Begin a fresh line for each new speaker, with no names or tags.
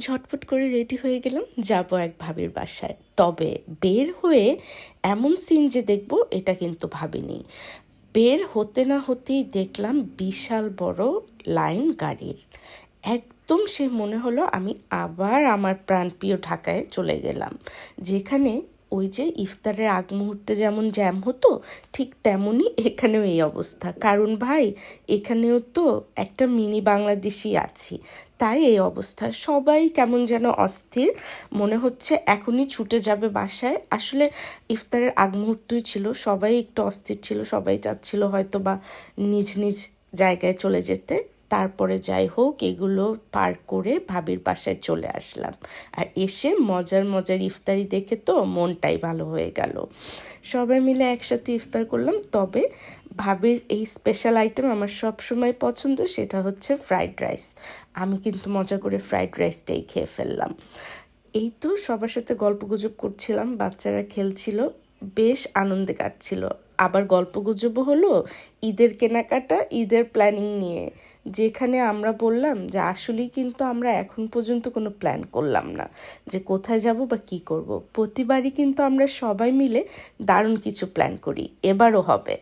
ঝটপট করে রেডি হয়ে গেলাম, যাব এক ভাবির বাসায়। তবে বের হয়ে এমন সিন যে দেখব এটা কিন্তু ভাবিনি। বের হতে না হতেই দেখলাম বিশাল বড় লাইন গাড়ির। একদম সে মনে হলো আমি আবার আমার প্রাণপ্রিয় ঢাকায় চলে গেলাম, যেখানে ওই যে ইফতারের আগ মুহূর্তে যেমন জ্যাম হতো ঠিক তেমনই এখানেও এই অবস্থা। কারণ ভাই, এখানেও তো একটা মিনি বাংলাদেশই আছি, তাই এই অবস্থা। সবাই কেমন যেন অস্থির, মনে হচ্ছে এখনই ছুটে যাবে বাসায়। আসলে ইফতারের আগ মুহূর্তই ছিল, সবাই একটু অস্থির ছিল, সবাই চাচ্ছিল হয়তো বা নিজ নিজ জায়গায় চলে যেতে। তারপরে যাই হোক এগুলো পার করে ভাবির বাসায় চলে আসলাম। আর এসে মজার মজার ইফতারি দেখে তো মনটাই ভালো হয়ে গেল। সবাই মিলে একসাথে ইফতার করলাম। তবে ভাবির এই স্পেশাল আইটেম আমার সব সময় পছন্দ, সেটা হচ্ছে ফ্রাইড রাইস। আমি কিন্তু মজা করে ফ্রাইড রাইসটাই খেয়ে ফেললাম। এই তো সবার সাথে গল্পগুজব করছিলাম, বাচ্চারা খেলছিল, বেশ আনন্দে কাটছিল। আবার গল্পগুজবও হলো ঈদের কেনাকাটা, ঈদের প্ল্যানিং নিয়ে, যেখানে আমরা বললাম যে আসলেই কিন্তু আমরা এখন পর্যন্ত কোনো প্ল্যান করলাম না যে কোথায় যাব বা কী করব। প্রতিবারই কিন্তু আমরা সবাই মিলে দারুণ কিছু প্ল্যান করি, এবারও হবে।